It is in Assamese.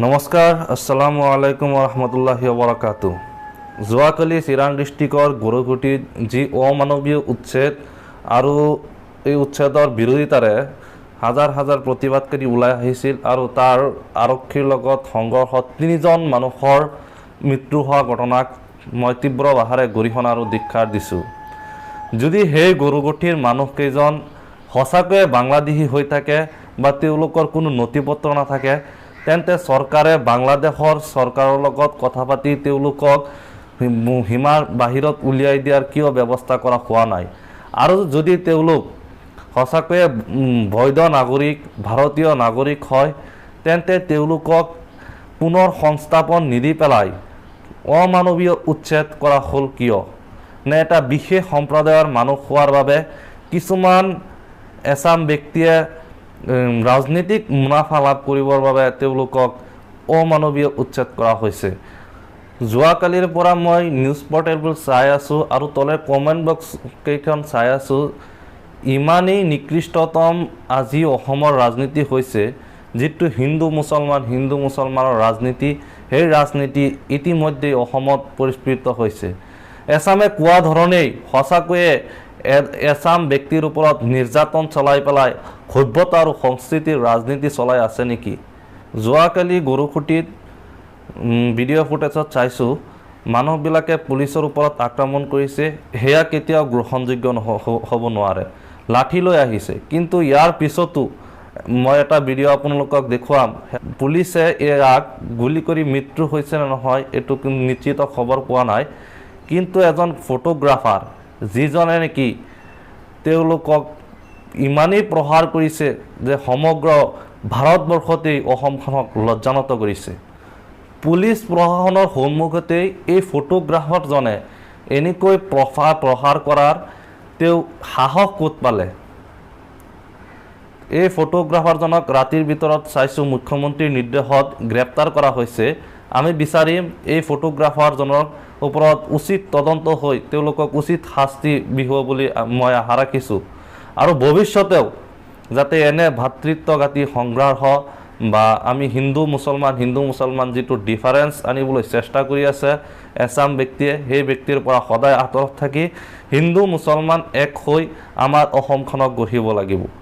নমস্কাৰ, আসসালামু আলাইকুম ৰহমতুল্লাহি ওবৰাকাতু। যোৱাকালি চিৰাং ডিষ্ট্ৰিক্টৰ গৰুগুটিত যি অমানৱীয় উচ্ছেদ আৰু এই উচ্ছেদৰ বিৰোধিতাৰে হাজাৰ হাজাৰ প্ৰতিবাদকাৰী ওলাই আহিছিল আৰু তাৰ আৰক্ষীৰ লগত সংঘৰ্ষত ৩জন মানুহৰ মৃত্যু হোৱা ঘটনাক মই তীব্ৰ ভাষাৰে গৰিহণা আৰু ধিক্কাৰ দিছোঁ। যদি সেই গৰুগুটিৰ মানুহকেইজন সঁচাকৈয়ে বাংলাদেশী হৈ থাকে বা তেওঁলোকৰ কোনো নথিপত্ৰ নাথাকে, তেন্তে চৰকাৰে বাংলাদেশৰ চৰকাৰৰ লগত কথা পাতি তেওঁলোকক সীমাৰ বাহিৰত উলিয়াই দিয়াৰ কিয় ব্যৱস্থা কৰা হোৱা নাই? আৰু যদি তেওঁলোক সঁচাকৈয়ে বৈধ নাগৰিক, ভাৰতীয় নাগৰিক হয়, তেন্তে তেওঁলোকক পুনৰ সংস্থাপন নিদি পেলাই অমানৱীয় উচ্ছেদ কৰা হ'ল কিয়? নে এটা বিশেষ সম্প্ৰদায়ৰ মানুহ হোৱাৰ বাবে কিছুমান এছাম ব্যক্তিয়ে ৰাজনীতিক মুনাফা লাভ কৰিবৰ বাবে তেওঁলোকক অমানৱীয় উচ্ছেদ কৰা হৈছে? যোৱাকালিৰ পৰা মই নিউজ পৰ্টেলবোৰ চাই আছোঁ আৰু তলে কমেণ্ট বক্স কেইখন চাই আছোঁ। ইমানেই নিকৃষ্টতম আজি অসমৰ ৰাজনীতি হৈছে, যিটো হিন্দু মুছলমানৰ ৰাজনীতি, সেই ৰাজনীতি ইতিমধ্যে অসমত পৰিস্ফুট হৈছে। এছামে কোৱা ধৰণেই সঁচাকৈয়ে এছাম ব্যক্তিৰ ওপৰত নিৰ্যাতন চলাই পেলাই সভ্যতা আৰু সংস্কৃতিৰ ৰাজনীতি চলাই আছে নেকি? যোৱাকালি গৰুখুটিত ভিডিঅ' ফুটেজত চাইছোঁ, মানুহবিলাকে পুলিচৰ ওপৰত আক্ৰমণ কৰিছে। সেয়া কেতিয়াও গ্ৰহণযোগ্য হ'ব নোৱাৰে। লাঠি লৈ আহিছে, কিন্তু ইয়াৰ পিছতো মই এটা ভিডিঅ' আপোনালোকক দেখুৱাম। পুলিচে ইয়াক গুলি কৰি মৃত্যু হৈছে নে নহয় এইটো নিশ্চিত খবৰ পোৱা নাই, কিন্তু এজন ফটোগ্ৰাফাৰ যিজনে নেকি তেওঁলোকক ইমানেই প্ৰহাৰ কৰিছে যে সমগ্ৰ ভাৰতবৰ্ষতেই অসমখনক লজ্জানত কৰিছে। পুলিচ প্ৰশাসনৰ সন্মুখতেই এই ফটোগ্ৰাফাৰজনে এনেকৈ প্ৰহাৰ কৰাৰ তেওঁ সাহস ক'ত পালে? এই ফটোগ্ৰাফাৰজনক ৰাতিৰ ভিতৰত চাইছোঁ মুখ্যমন্ত্ৰীৰ নিৰ্দেশত গ্ৰেপ্তাৰ কৰা হৈছে। আমি বিচাৰিম এই ফটোগ্ৰাফাৰজনৰ ওপৰত উচিত তদন্ত হৈ তেওঁলোকক উচিত শাস্তি বিহুৱা বুলি মই আশা ৰাখিছোঁ। আৰু ভৱিষ্যতেও যাতে এনে ভাতৃত্বঘাতী সংঘৰ্ষ বা আমি হিন্দু মুছলমান যিটো ডিফাৰেঞ্চ আনিবলৈ চেষ্টা কৰি আছে এছাম ব্যক্তিয়ে, সেই ব্যক্তিৰ পৰা সদায় আঁতৰত থাকি হিন্দু মুছলমান এক হৈ আমাৰ অসমখনক গঢ়িব লাগিব।